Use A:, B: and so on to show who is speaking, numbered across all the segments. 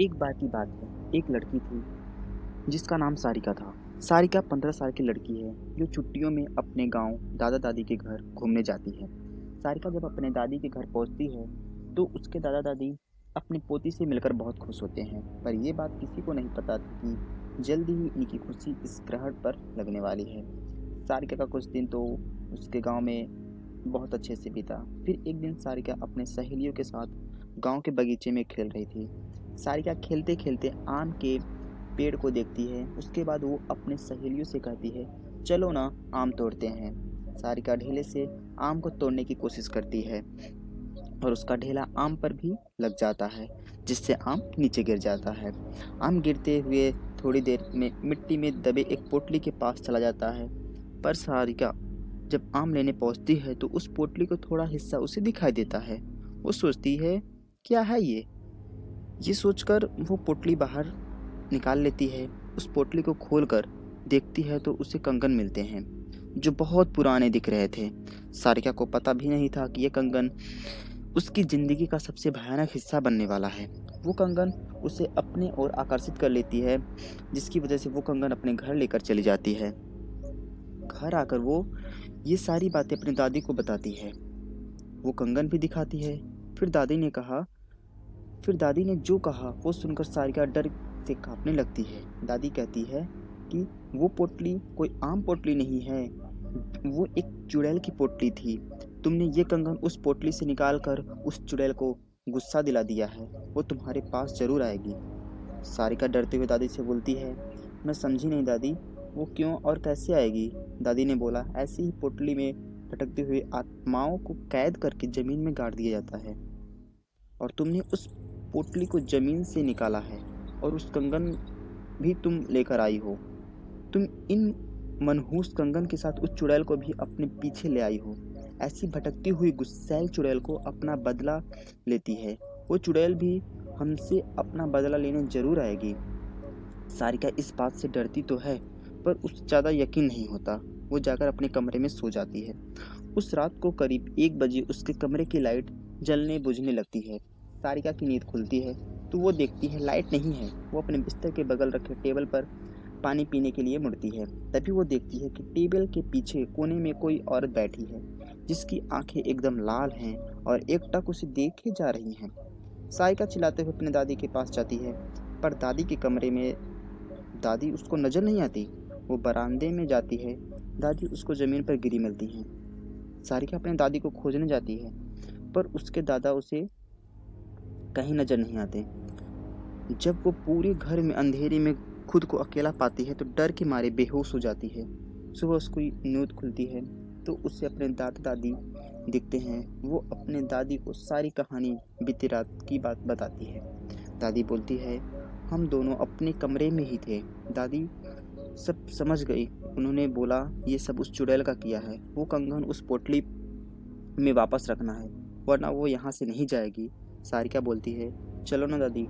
A: एक बार की बात है, एक लड़की थी जिसका नाम सारिका था। सारिका 15 साल की लड़की है जो छुट्टियों में अपने गांव दादा दादी के घर घूमने जाती है। सारिका जब अपने दादी के घर पहुंचती है तो उसके दादा दादी अपनी पोती से मिलकर बहुत खुश होते हैं, पर यह बात किसी को नहीं पता थी कि जल्दी ही इनकी खुशी इस ग्रहण पर लगने वाली है। सारिका का कुछ दिन तो उसके गांव में बहुत अच्छे से बीता। फिर एक दिन सारिका अपने सहेलियों के साथ गांव के बगीचे में खेल रही थी। सारिका खेलते खेलते आम के पेड़ को देखती है। उसके बाद वो अपने सहेलियों से कहती है, चलो ना आम तोड़ते हैं। सारिका ढेले से आम को तोड़ने की कोशिश करती है और उसका ढेला आम पर भी लग जाता है, जिससे आम नीचे गिर जाता है। आम गिरते हुए थोड़ी देर में मिट्टी में दबे एक पोटली के पास चला जाता है। पर सारिका जब आम लेने पहुंचती है तो उस पोटली को थोड़ा हिस्सा उसे दिखाई देता है। वो सोचती है, क्या है ये सोचकर वो पोटली बाहर निकाल लेती है। उस पोटली को खोलकर देखती है तो उसे कंगन मिलते हैं जो बहुत पुराने दिख रहे थे। सारिका को पता भी नहीं था कि यह कंगन उसकी जिंदगी का सबसे भयानक हिस्सा बनने वाला है। वो कंगन उसे अपने ओर आकर्षित कर लेती है, जिसकी वजह से वो कंगन अपने घर लेकर चली जाती है। घर आकर वो ये सारी बातें अपनी दादी को बताती है। वो कंगन भी दिखाती है। फिर दादी ने कहा फिर दादी ने जो कहा वो सुनकर सारिका डर से कांपने लगती है। दादी कहती है कि वो पोटली कोई आम पोटली नहीं है, वो एक चुड़ैल की पोटली थी। तुमने ये कंगन उस पोटली से निकाल कर उस चुड़ैल को गुस्सा दिला दिया है। वो तुम्हारे पास जरूर आएगी। सारिका डरते हुए दादी से बोलती है, मैं समझी नहीं दादी, वो क्यों और कैसे आएगी? दादी ने बोला, ऐसी ही पोटली में भटकते हुए आत्माओं को कैद करके जमीन में गाड़ दिया जाता है और तुमने उस पोटली को जमीन से निकाला है और उस कंगन भी तुम लेकर आई हो। तुम इन मनहूस कंगन के साथ उस चुड़ैल को भी अपने पीछे ले आई हो। ऐसी भटकती हुई गुस्सैल चुड़ैल को अपना बदला लेती है। वो चुड़ैल भी हमसे अपना बदला लेने जरूर आएगी। सारिका इस बात से डरती तो है, पर उसे ज़्यादा यकीन नहीं होता। वो जाकर अपने कमरे में सो जाती है। उस रात को करीब 1 बजे उसके कमरे की लाइट जलने बुझने लगती है। सारिका की नींद खुलती है तो वो देखती है लाइट नहीं है। वो अपने बिस्तर के बगल रखे टेबल पर पानी पीने के लिए मुड़ती है। तभी वो देखती है कि टेबल के पीछे कोने में कोई औरत बैठी है, जिसकी आंखें एकदम लाल हैं और एकटक उसे देखे जा रही हैं। सारिका चिल्लाते हुए अपने दादी के पास जाती है, पर दादी के कमरे में दादी उसको नजर नहीं आती। वो बरामदे में जाती है। दादी उसको जमीन पर गिरी मिलती हैं। सारिका अपने दादी को खोजने जाती है, पर उसके दादा उसे कहीं नजर नहीं आते। जब वो पूरे घर में अंधेरे में खुद को अकेला पाती है तो डर के मारे बेहोश हो जाती है। सुबह उसको नींद खुलती है तो उसे अपने दादा दादी दिखते हैं। वो अपने दादी को सारी कहानी बीती रात की बात बताती है। दादी बोलती है, हम दोनों अपने कमरे में ही थे। दादी सब समझ गई। उन्होंने बोला, ये सब उस चुड़ैल का किया है। वो कंगन उस पोटली में वापस रखना है, वरना वो यहाँ से नहीं जाएगी। सारिका बोलती है, चलो ना दादी,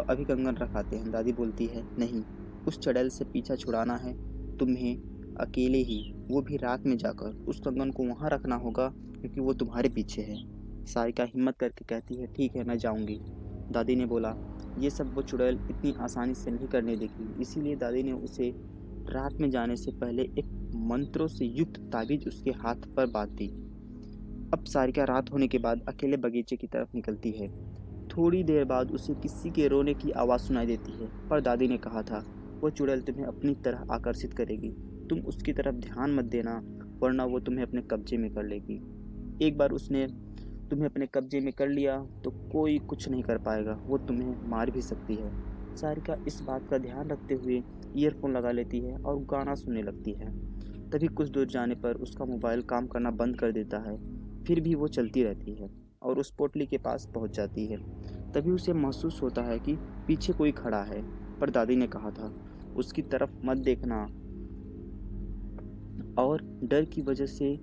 A: अभी कंगन रखाते हैं। दादी बोलती है, नहीं, उस चुड़ैल से पीछा छुड़ाना है तुम्हें अकेले ही, वो भी रात में जाकर। उस कंगन को वहाँ रखना होगा क्योंकि वो तुम्हारे पीछे है। सारिका हिम्मत करके कहती है, ठीक है, मैं जाऊँगी। दादी ने बोला, ये सब वो चुड़ैल इतनी आसानी से नहीं करने देगी। इसीलिए दादी ने उसे रात में जाने से पहले एक मंत्रों से युक्त ताबीज उसके हाथ पर बांध दी। अब सारिका रात होने के बाद अकेले बगीचे की तरफ निकलती है। थोड़ी देर बाद उसे किसी के रोने की आवाज़ सुनाई देती है, पर दादी ने कहा था, वो चुड़ैल तुम्हें अपनी तरह आकर्षित करेगी। तुम उसकी तरफ ध्यान मत देना, वरना वो तुम्हें अपने कब्जे में कर लेगी। एक बार उसने तुम्हें अपने कब्जे में कर लिया तो कोई कुछ नहीं कर पाएगा, वो तुम्हें मार भी सकती है। सारिका इस बात का ध्यान रखते हुए ईयरफोन लगा लेती है और गाना सुनने लगती है। तभी कुछ दूर जाने पर उसका मोबाइल काम करना बंद कर देता है। फिर भी वो चलती रहती है और उस पोटली के पास पहुंच जाती है। तभी उसे महसूस होता है कि पीछे कोई खड़ा है, पर दादी ने कहा था, उसकी तरफ मत देखना, और डर की वजह से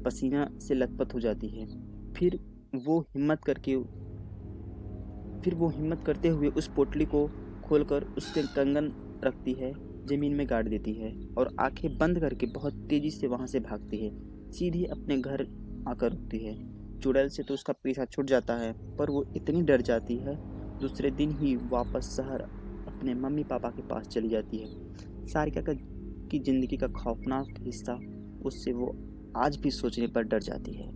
A: पसीना से लथपथ हो जाती है। फिर वो हिम्मत करके फिर वो हिम्मत करते हुए उस पोटली को खोलकर उसके कंगन रखती है, जमीन में गाड़ देती है और आंखें बंद करके बहुत तेजी से वहां से भागती है। सीधी अपने घर आकर रुकती है। चुड़ैल से तो उसका पीछा छूट जाता है, पर वो इतनी डर जाती है दूसरे दिन ही वापस शहर अपने मम्मी पापा के पास चली जाती है। सारिका की ज़िंदगी का खौफनाक हिस्सा उससे वो आज भी सोचने पर डर जाती है।